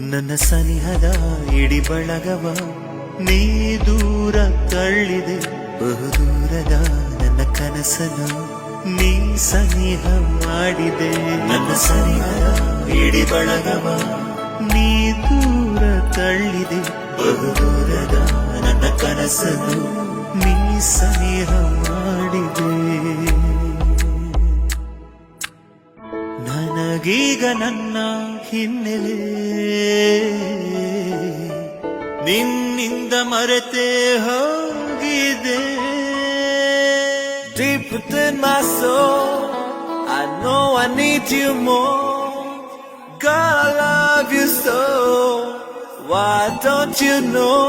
ನನ್ನ ಸನಿಹದ ಇಡಿ ಬಳಗವ ನೀ ದೂರ ತಳ್ಳಿದೆ, ಬಹುದೂರದ ನನ್ನ ಕನಸನ್ನು ನೀ ಸನಿಹ ಮಾಡಿದೆ. ನನ್ನ ಸನಿಹದ ಇಡಿ ಬಳಗವ ನೀ ದೂರ ತಳ್ಳಿದೆ, ಬಹುದೂರದ ನನ್ನ ಕನಸನ್ನು ನೀ ಸನಿಹ ಮಾಡಿದೆ. ನನಗೀಗ ನನ್ನ ಹಿನ್ನೆಲೆ ನಿನ್ನಿಂದ ಮರೆತೇ ಹೋಗಿದೆ. Deep within my soul, I know I need you more. God, I love you so. Why don't you know?